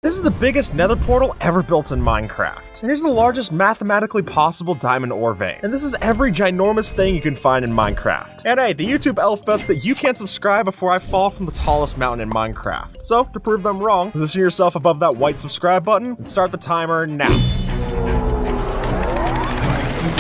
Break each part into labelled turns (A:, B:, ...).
A: This is the biggest nether portal ever built in Minecraft. And here's the largest mathematically possible diamond ore vein. And this is every ginormous thing you can find in Minecraft. And hey, the YouTube elf bets that you can't subscribe before I fall from the tallest mountain in Minecraft. So, to prove them wrong, position yourself above that white subscribe button and start the timer now.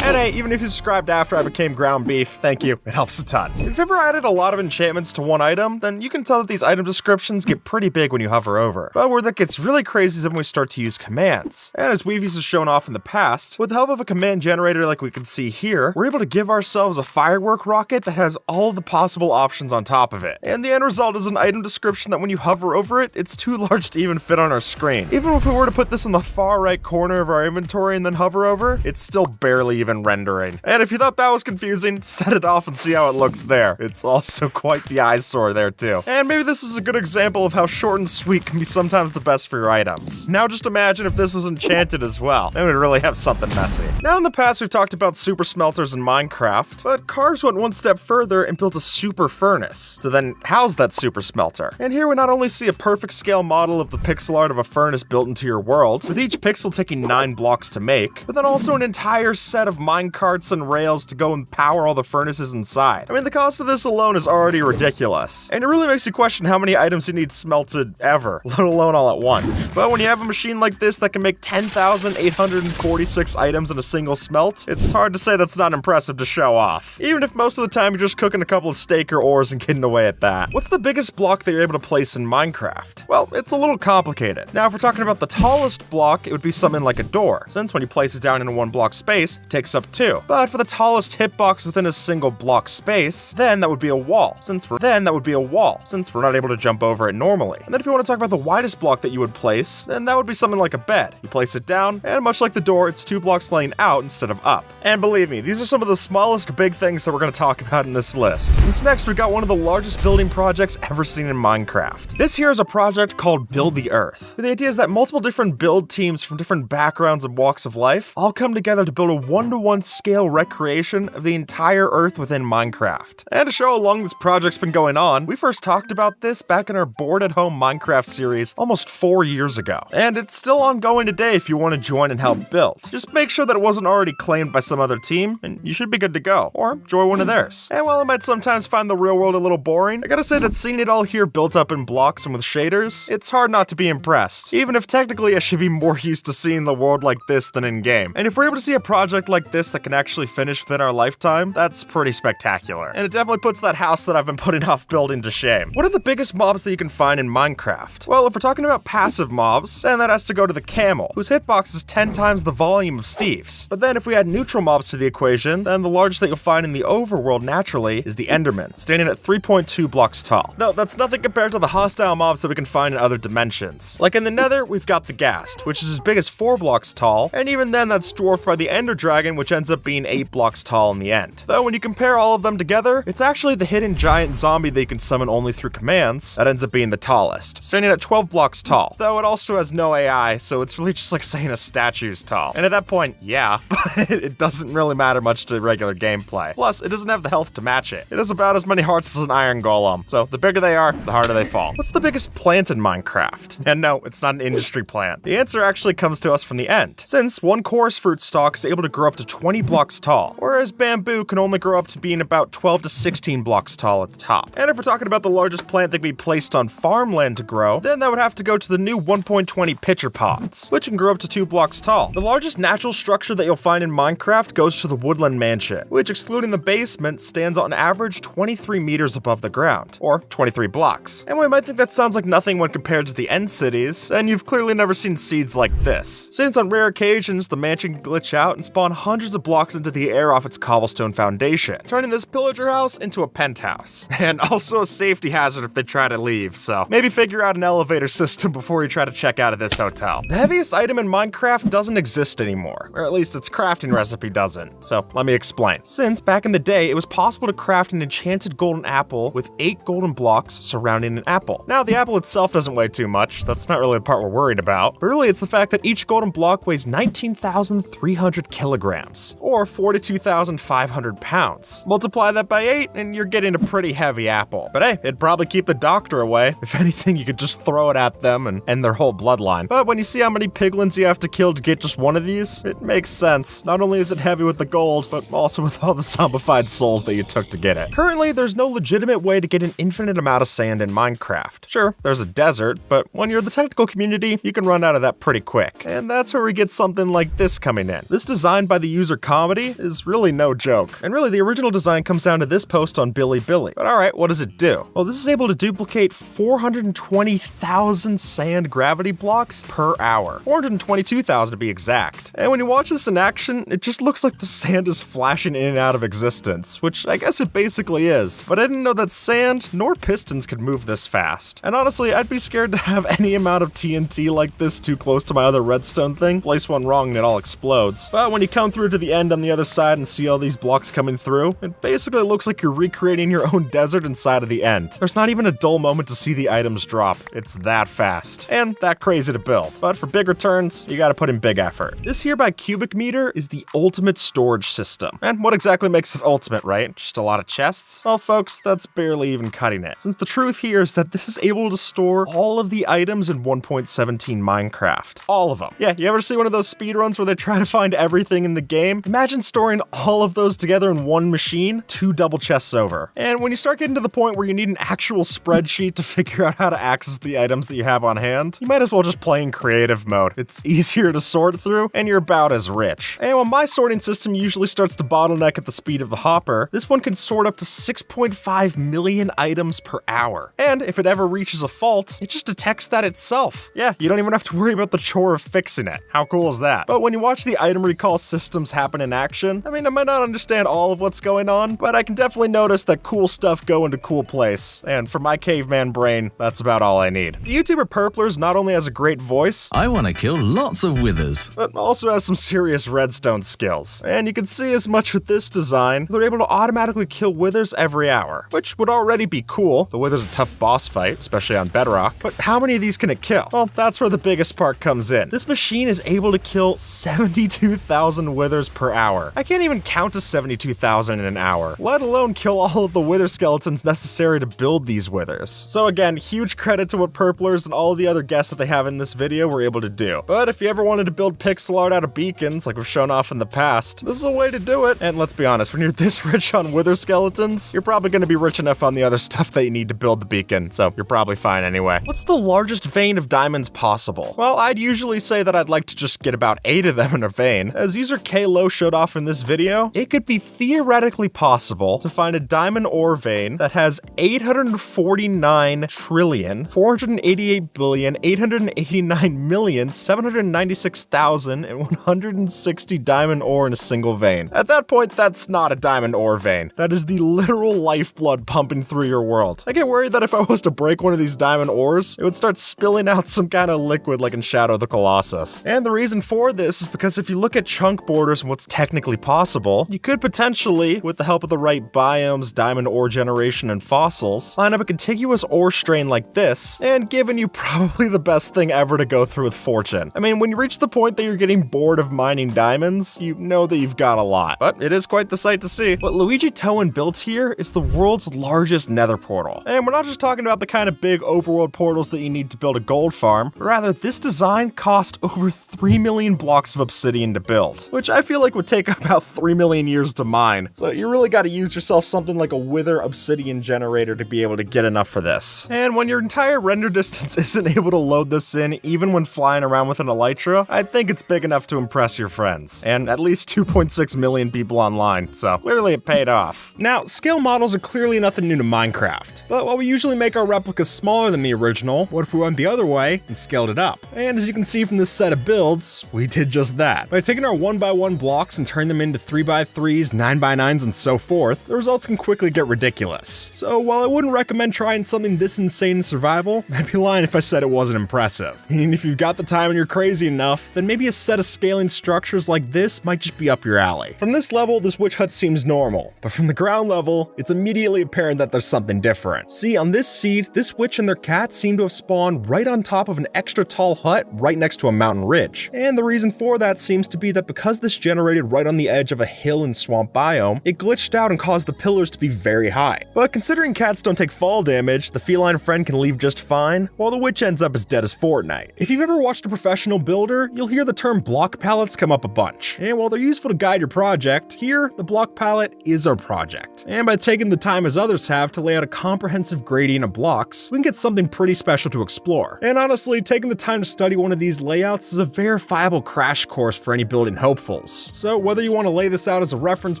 A: And hey, even if you subscribed after I became ground beef, thank you, it helps a ton. If you've ever added a lot of enchantments to one item, then you can tell that these item descriptions get pretty big when you hover over. But where that gets really crazy is when we start to use commands. And as Weavies has shown off in the past, with the help of a command generator like we can see here, we're able to give ourselves a firework rocket that has all of the possible options on top of it. And the end result is an item description that when you hover over it, it's too large to even fit on our screen. Even if we were to put this in the far right corner of our inventory and then hover over, it's still barely even rendering. And if you thought that was confusing, set it off and see how it looks there. It's also quite the eyesore there too. And maybe this is a good example of how short and sweet can be sometimes the best for your items. Now just imagine if this was enchanted as well. Then we'd really have something messy. Now in the past we've talked about super smelters in Minecraft, but Cars went one step further and built a super furnace to then house that super smelter. And here we not only see a perfect scale model of the pixel art of a furnace built into your world, with each pixel taking 9 blocks to make, but then also an entire set of minecarts and rails to go and power all the furnaces inside. I mean, the cost of this alone is already ridiculous, and it really makes you question how many items you need smelted ever, let alone all at once. But when you have a machine like this that can make 10,846 items in a single smelt, it's hard to say that's not impressive to show off, even if most of the time you're just cooking a couple of steak or ores and getting away at that. What's the biggest block that you're able to place in Minecraft? Well, it's a little complicated. Now, if we're talking about the tallest block, it would be something like a door, since when you place it down in a 1 block space, it takes up 2. But for the tallest hitbox within a single block space, then that would be a wall, since we're not able to jump over it normally. And then if you want to talk about the widest block that you would place, then that would be something like a bed. You place it down, and much like the door, it's 2 blocks laying out instead of up. And believe me, these are some of the smallest big things that we're going to talk about in this list. And next, we've got one of the largest building projects ever seen in Minecraft. This here is a project called Build the Earth. The idea is that multiple different build teams from different backgrounds and walks of life all come together to build a 1-to-1 scale recreation of the entire Earth within Minecraft. And to show how long this project's been going on, we first talked about this back in our Bored at Home Minecraft series almost 4 years ago. And it's still ongoing today if you want to join and help build. Just make sure that it wasn't already claimed by some other team, and you should be good to go. Or join one of theirs. And while I might sometimes find the real world a little boring, I gotta say that seeing it all here built up in blocks and with shaders, it's hard not to be impressed. Even if technically I should be more used to seeing the world like this than in-game. And if we're able to see a project like this that can actually finish within our lifetime, that's pretty spectacular. And it definitely puts that house that I've been putting off building to shame. What are the biggest mobs that you can find in Minecraft? Well, if we're talking about passive mobs, then that has to go to the camel, whose hitbox is 10 times the volume of Steve's. But then if we add neutral mobs to the equation, then the largest that you'll find in the overworld naturally is the Enderman, standing at 3.2 blocks tall. Though that's nothing compared to the hostile mobs that we can find in other dimensions. Like in the Nether, we've got the Ghast, which is as big as 4 blocks tall, and even then that's dwarfed by the Ender Dragon, which ends up being 8 blocks tall in the end. Though when you compare all of them together, it's actually the hidden giant zombie that you can summon only through commands that ends up being the tallest, standing at 12 blocks tall. Though it also has no AI, so it's really just like saying a statue's tall. And at that point, yeah, but it doesn't really matter much to regular gameplay. Plus, it doesn't have the health to match it. It has about as many hearts as an iron golem, so the bigger they are, the harder they fall. What's the biggest plant in Minecraft? And no, it's not an industry plant. The answer actually comes to us from the end, since one chorus fruit stalk is able to grow up to 20 blocks tall, whereas bamboo can only grow up to being about 12 to 16 blocks tall at the top. And if we're talking about the largest plant that can be placed on farmland to grow, then that would have to go to the new 1.20 pitcher pots, which can grow up to 2 blocks tall. The largest natural structure that you'll find in Minecraft goes to the Woodland Mansion, which excluding the basement stands on average 23 meters above the ground, or 23 blocks. And we might think that sounds like nothing when compared to the end cities, and you've clearly never seen seeds like this, since on rare occasions the mansion can glitch out and spawn hundreds of blocks into the air off its cobblestone foundation, turning this pillager house into a penthouse, and also a safety hazard if they try to leave, so maybe figure out an elevator system before you try to check out of this hotel. The heaviest item in Minecraft doesn't exist anymore, or at least its crafting recipe doesn't, so let me explain. Since back in the day, it was possible to craft an enchanted golden apple with 8 golden blocks surrounding an apple. Now, the apple itself doesn't weigh too much, that's not really the part we're worried about, but really it's the fact that each golden block weighs 19,300 kilograms. kilograms, or 42,500 pounds. Multiply that by 8, and you're getting a pretty heavy apple. But hey, it'd probably keep the doctor away. If anything, you could just throw it at them and end their whole bloodline. But when you see how many piglins you have to kill to get just one of these, it makes sense. Not only is it heavy with the gold, but also with all the zombified souls that you took to get it. Currently, there's no legitimate way to get an infinite amount of sand in Minecraft. Sure, there's a desert, but when you're the technical community, you can run out of that pretty quick. And that's where we get something like this coming in. This design by the user Comedy is really no joke. And really, the original design comes down to this post on Bilibili. But alright, what does it do? Well, this is able to duplicate 420,000 sand gravity blocks per hour. 422,000 to be exact. And when you watch this in action, it just looks like the sand is flashing in and out of existence, which I guess it basically is. But I didn't know that sand nor pistons could move this fast. And honestly, I'd be scared to have any amount of TNT like this too close to my other redstone thing. Place one wrong and it all explodes. But when you come through to the end on the other side and see all these blocks coming through, it basically looks like you're recreating your own desert inside of the end. There's not even a dull moment to see the items drop. It's that fast. And that crazy to build. But for big returns, you gotta put in big effort. This here by Cubic Meter is the ultimate storage system. And what exactly makes it ultimate, right? Just a lot of chests? Well, folks, that's barely even cutting it. Since the truth here is that this is able to store all of the items in 1.17 Minecraft. All of them. Yeah, you ever see one of those speedruns where they try to find everything in the game? Imagine storing all of those together in one machine, 2 double chests over. And when you start getting to the point where you need an actual spreadsheet to figure out how to access the items that you have on hand, you might as well just play in creative mode. It's easier to sort through, and you're about as rich. And while my sorting system usually starts to bottleneck at the speed of the Hopper, this one can sort up to 6.5 million items per hour. And if it ever reaches a fault, it just detects that itself. Yeah, you don't even have to worry about the chore of fixing it. How cool is that? But when you watch the item recall systems happen in action, I mean, I might not understand all of what's going on, but I can definitely notice that cool stuff go into cool place. And for my caveman brain, that's about all I need. The YouTuber Purplers not only has a great voice,
B: I want to kill lots of withers,
A: but also has some serious redstone skills. And you can see as much with this design, they're able to automatically kill withers every hour, which would already be cool. The wither's a tough boss fight, especially on Bedrock, but how many of these can it kill? Well, that's where the biggest part comes in. This machine is able to kill 72,000 withers per hour. I can't even count to 72,000 in an hour, let alone kill all of the wither skeletons necessary to build these withers. So again, huge credit to what Purplers and all of the other guests that they have in this video were able to do. But if you ever wanted to build pixel art out of beacons, like we've shown off in the past, this is a way to do it. And let's be honest, when you're this rich on wither skeletons, you're probably going to be rich enough on the other stuff that you need to build the beacon, so you're probably fine anyway. What's the largest vein of diamonds possible? Well, I'd usually say that I'd like to just get about 8 of them in a vein. As user Klo showed off in this video, it could be theoretically possible to find a diamond ore vein that has 849,889,796,160 diamond ore in a single vein. At that point, that's not a diamond ore vein. That is the literal lifeblood pumping through your world. I get worried that if I was to break one of these diamond ores, it would start spilling out some kind of liquid like in Shadow of the Colossus. And the reason for this is because if you look at chunk borders and what's technically possible, you could potentially, with the help of the right biomes, diamond ore generation, and fossils, line up a contiguous ore strain like this, and giving you probably the best thing ever to go through with fortune. I mean, when you reach the point that you're getting bored of mining diamonds, you know that you've got a lot. But it is quite the sight to see. What Luigi Toan built here is the world's largest nether portal. And we're not just talking about the kind of big overworld portals that you need to build a gold farm, but rather this design cost over 3 million blocks of obsidian to build, which I feel like would take about 3 million years to mine. So you really got to use yourself something like a wither obsidian generator to be able to get enough for this. And when your entire render distance isn't able to load this in, even when flying around with an elytra, I think it's big enough to impress your friends. And at least 2.6 million people online, so clearly it paid off. Now, scale models are clearly nothing new to Minecraft, but while we usually make our replicas smaller than the original, what if we went the other way and scaled it up? And as you can see from this set of builds, we did just that. By taking our 1x1 blocks and turning them into 3x3s, 9x9s, and so forth, the results can quickly get ridiculous. So while I wouldn't recommend trying something this insane in survival, I'd be lying if I said it wasn't impressive. Meaning if you've got the time and you're crazy enough, then maybe a set of scaling structures like this might just be up your alley. From this level, this witch hut seems normal, but from the ground level, it's immediately apparent that there's something different. See, on this seed, this witch and their cat seem to have spawned right on top of an extra tall hut right next to a mountain ridge. And the reason for that seems to be that because this generated right on the edge of a hill and swamp biome, it glitched out and caused the pillars to be very high. But considering cats don't take fall damage, the feline friend can leave just fine, while the witch ends up as dead as Fortnite. If you've ever watched a professional builder, you'll hear the term block palettes come up a bunch. And while they're useful to guide your project, here, the block palette is our project. And by taking the time as others have to lay out a comprehensive gradient of blocks, we can get something pretty special to explore. And honestly, taking the time to study one of these layouts is a verifiable crash course for any building hopefuls. So whether you want to lay this out as a reference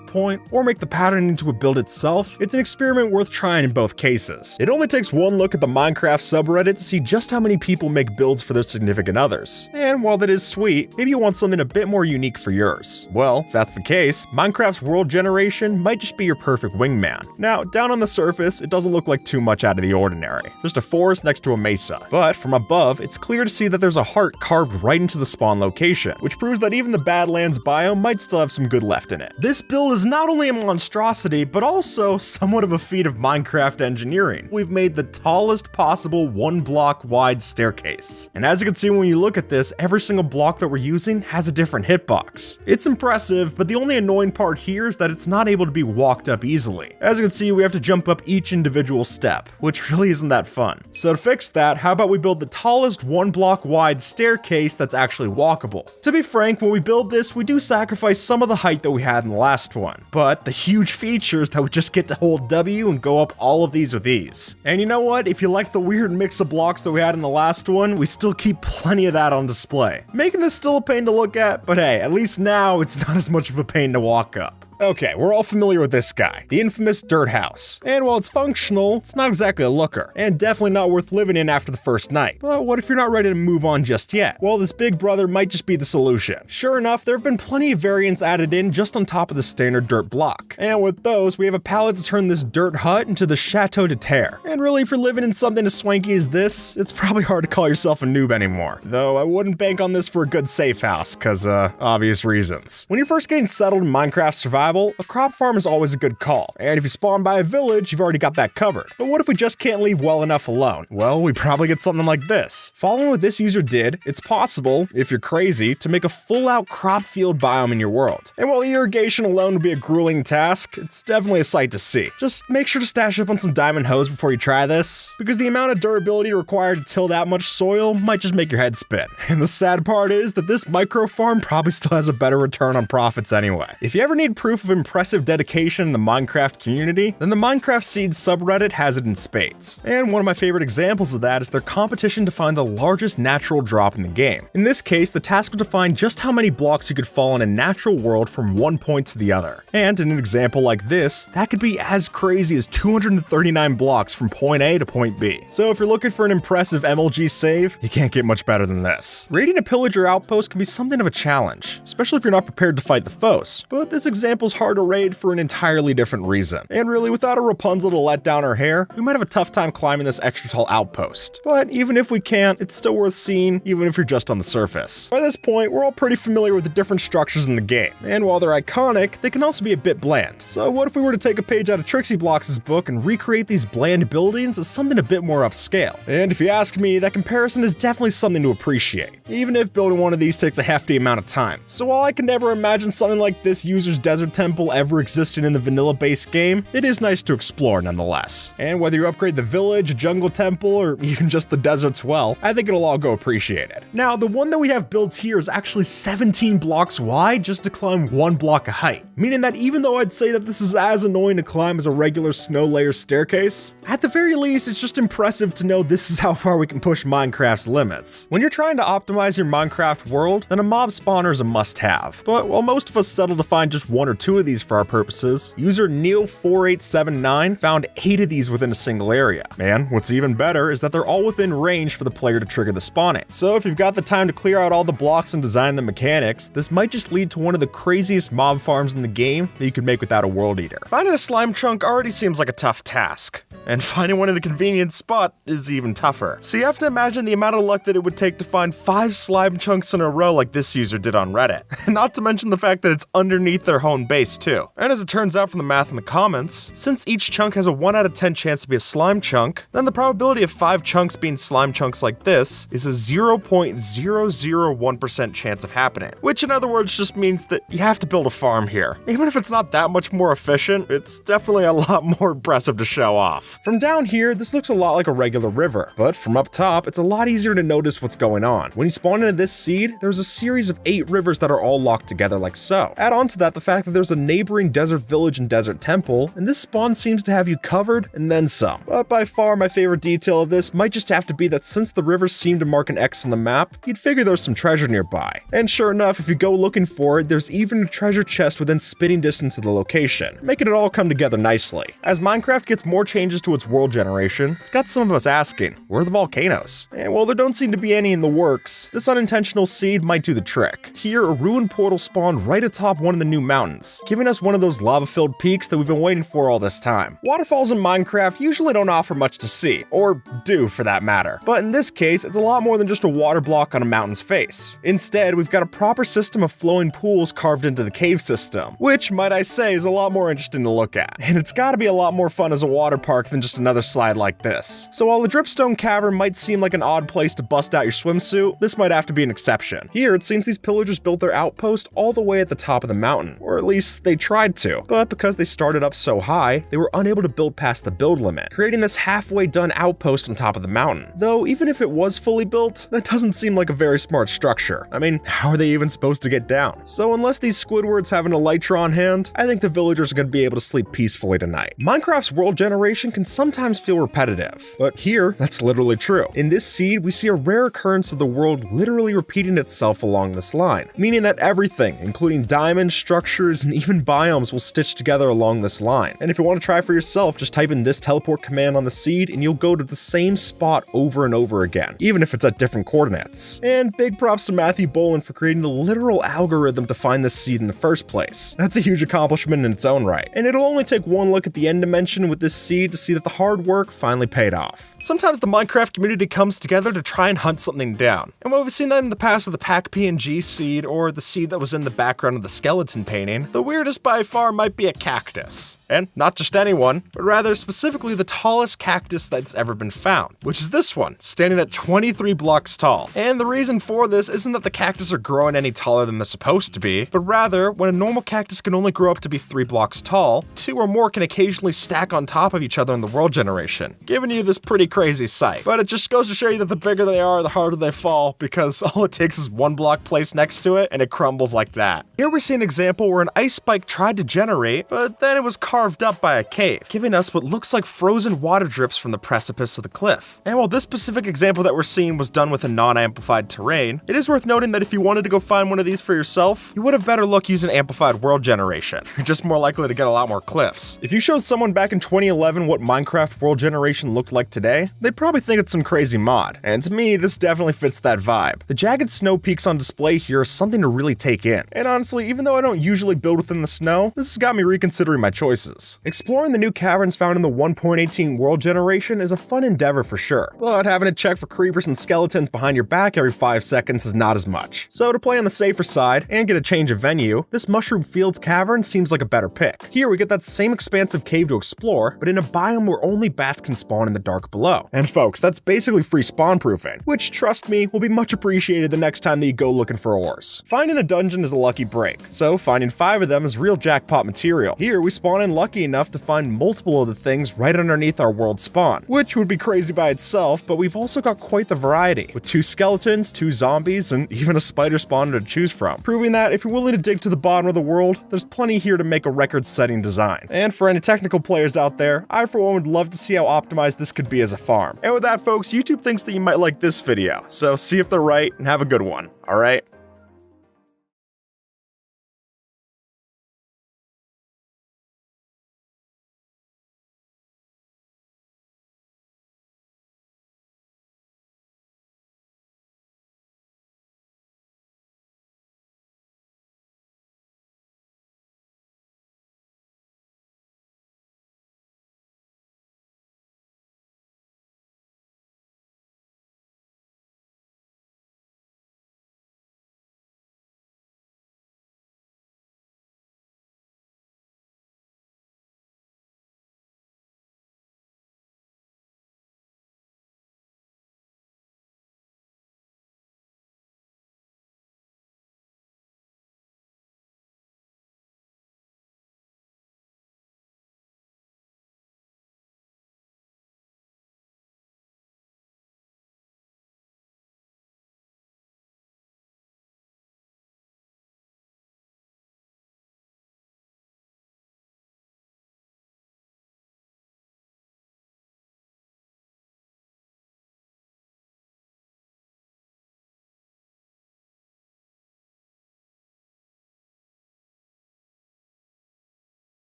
A: point or make the pattern into a build itself, it's an experiment worth trying in both cases. It only takes one look at the Minecraft subreddit to see just how many people make builds for their significant others. And while that is sweet, maybe you want something a bit more unique for yours. Well, if that's the case, Minecraft's world generation might just be your perfect wingman. Now, down on the surface, it doesn't look like too much out of the ordinary. Just a forest next to a mesa. But from above, it's clear to see that there's a heart carved right into the spawn location, which proves that even the Badlands biome might still have some good left in it. This build is not only a monstrosity, but also somewhat of a feat of Minecraft engineering. We've made the tallest possible 1 block wide staircase. And as you can see when you look at this, every single block that we're using has a different hitbox. It's impressive, but the only annoying part here is that it's not able to be walked up easily. As you can see, we have to jump up each individual step, which really isn't that fun. So to fix that, how about we build the tallest 1 block wide staircase that's actually walkable? To be frank, when we build this, we do sacrifice some of the height that we had in the last one, but the huge features that we just get to hold W and go up all of these with ease. And you know what? If you like the weird mix of blocks that we had in the last one, we still keep plenty of that on display. Making this still a pain to look at, but hey, at least now it's not as much of a pain to walk up. Okay, we're all familiar with this guy, the infamous dirt house. And while it's functional, it's not exactly a looker, and definitely not worth living in after the first night. But what if you're not ready to move on just yet? Well, this big brother might just be the solution. Sure enough, there have been plenty of variants added in just on top of the standard dirt block. And with those, we have a palette to turn this dirt hut into the Chateau de Terre. And really, if you're living in something as swanky as this, it's probably hard to call yourself a noob anymore. Though I wouldn't bank on this for a good safe house, cause obvious reasons. When you're first getting settled in Minecraft survival, a crop farm is always a good call, and if you spawn by a village, you've already got that covered. But what if we just can't leave well enough alone? Well, we probably get something like this. Following what this user did, it's possible, if you're crazy, to make a full-out crop field biome in your world. And while irrigation alone would be a grueling task, it's definitely a sight to see. Just make sure to stash up on some diamond hose before you try this, because the amount of durability required to till that much soil might just make your head spin. And the sad part is that this micro farm probably still has a better return on profits anyway. If you ever need proof of impressive dedication in the Minecraft community, then the Minecraft Seeds subreddit has it in spades. And one of my favorite examples of that is their competition to find the largest natural drop in the game. In this case, the task was to find just how many blocks you could fall in a natural world from one point to the other. And in an example like this, that could be as crazy as 239 blocks from point A to point B. So if you're looking for an impressive MLG save, you can't get much better than this. Raiding a pillager outpost can be something of a challenge, especially if you're not prepared to fight the foes. But this example's hard to raid for an entirely different reason. And really, without a Rapunzel to let down her hair, we might have a tough time climbing this extra tall outpost. But even if we can't, it's still worth seeing, even if you're just on the surface. By this point, we're all pretty familiar with the different structures in the game, and while they're iconic, they can also be a bit bland. So what if we were to take a page out of Trixie Blocks' book and recreate these bland buildings as something a bit more upscale? And if you ask me, that comparison is definitely something to appreciate, even if building one of these takes a hefty amount of time. So while I can never imagine something like this user's desert temple ever existed in the vanilla-based game, it is nice to explore nonetheless. And whether you upgrade the village, a jungle temple, or even just the desert's well, I think it'll all go appreciated. Now, the one that we have built here is actually 17 blocks wide just to climb 1 block of height, meaning that even though I'd say that this is as annoying to climb as a regular snow layer staircase, at the very least, it's just impressive to know this is how far we can push Minecraft's limits. When you're trying to optimize your Minecraft world, then a mob spawner is a must-have. But while most of us settle to find just 1 or 2 of these for our purposes, user Neil4879 found 8 of these within a single area. And what's even better is that they're all within range for the player to trigger the spawning. So if you've got the time to clear out all the blocks and design the mechanics, this might just lead to one of the craziest mob farms in the the game that you could make without a world eater. Finding a slime chunk already seems like a tough task, and finding one in a convenient spot is even tougher. So you have to imagine the amount of luck that it would take to find 5 slime chunks in a row like this user did on Reddit. Not to mention the fact that it's underneath their home base too. And as it turns out from the math in the comments, since each chunk has a 1 out of 10 chance to be a slime chunk, then the probability of 5 chunks being slime chunks like this is a 0.001% chance of happening. Which in other words just means that you have to build a farm here. Even if it's not that much more efficient, it's definitely a lot more impressive to show off. From down here, this looks a lot like a regular river, but from up top, it's a lot easier to notice what's going on. When you spawn into this seed, there's a series of 8 rivers that are all locked together like so. Add on to that the fact that there's a neighboring desert village and desert temple, and this spawn seems to have you covered and then some. But by far my favorite detail of this might just have to be that since the rivers seem to mark an X on the map, you'd figure there's some treasure nearby. And sure enough, if you go looking for it, there's even a treasure chest within spitting distance of the location, making it all come together nicely. As Minecraft gets more changes to its world generation, it's got some of us asking, where are the volcanoes? And while there don't seem to be any in the works, this unintentional seed might do the trick. Here, a ruined portal spawned right atop one of the new mountains, giving us one of those lava-filled peaks that we've been waiting for all this time. Waterfalls in Minecraft usually don't offer much to see, or do for that matter. But in this case, it's a lot more than just a water block on a mountain's face. Instead, we've got a proper system of flowing pools carved into the cave system, which, might I say, is a lot more interesting to look at. And it's gotta be a lot more fun as a water park than just another slide like this. So while the Dripstone Cavern might seem like an odd place to bust out your swimsuit, this might have to be an exception. Here, it seems these pillagers built their outpost all the way at the top of the mountain, or at least they tried to. But because they started up so high, they were unable to build past the build limit, creating this halfway done outpost on top of the mountain. Though even if it was fully built, that doesn't seem like a very smart structure. I mean, how are they even supposed to get down? So unless these Squidwards have an elytra on hand, I think the villagers are going to be able to sleep peacefully tonight. Minecraft's world generation can sometimes feel repetitive, but here, that's literally true. In this seed, we see a rare occurrence of the world literally repeating itself along this line, meaning that everything, including diamonds, structures, and even biomes will stitch together along this line. And if you want to try for yourself, just type in this teleport command on the seed and you'll go to the same spot over and over again, even if it's at different coordinates. And big props to Matthew Boland for creating the literal algorithm to find this seed in the first place. That's a huge accomplishment in its own right. And it'll only take one look at the end dimension with this seed to see that the hard work finally paid off. Sometimes the Minecraft community comes together to try and hunt something down. And while we've seen that in the past with the Pack PNG seed or the seed that was in the background of the skeleton painting, the weirdest by far might be a cactus. And not just anyone, but rather specifically the tallest cactus that's ever been found, which is this one, standing at 23 blocks tall. And the reason for this isn't that the cactus are growing any taller than they're supposed to be, but rather, when a normal cactus can only grow up to be 3 blocks tall, 2 or more can occasionally stack on top of each other in the world generation, giving you this pretty crazy sight. But it just goes to show you that the bigger they are, the harder they fall, because all it takes is 1 block placed next to it, and it crumbles like that. Here we see an example where an ice spike tried to generate, but then it was carved up by a cave, giving us what looks like frozen water drips from the precipice of the cliff. And while this specific example that we're seeing was done with a non-amplified terrain, it is worth noting that if you wanted to go find one of these for yourself, you would have better luck using amplified world generation. You're just more likely to get a lot more cliffs. If you showed someone back in 2011 what Minecraft world generation looked like today, they'd probably think it's some crazy mod. And to me, this definitely fits that vibe. The jagged snow peaks on display here are something to really take in. And honestly, even though I don't usually build within the snow, this has got me reconsidering my choices. Exploring the new caverns found in the 1.18 world generation is a fun endeavor for sure, but having to check for creepers and skeletons behind your back every 5 seconds is not as much. So to play on the safer side and get a change of venue, this Mushroom Fields cavern seems like a better pick. Here we get that same expansive cave to explore, but in a biome where only bats can spawn in the dark below. And folks, that's basically free spawn proofing, which trust me, will be much appreciated the next time that you go looking for ores. Finding a dungeon is a lucky break, so finding 5 of them is real jackpot material. Here we spawn in lucky enough to find multiple of the things right underneath our world spawn, which would be crazy by itself, but we've also got quite the variety, with 2 skeletons, 2 zombies, and even a spider spawner to choose from, proving that if you're willing to dig to the bottom of the world, there's plenty here to make a record-setting design. And for any technical players out there, I for one would love to see how optimized this could be as a farm. And with that folks, YouTube thinks that you might like this video, so see if they're right and have a good one, alright?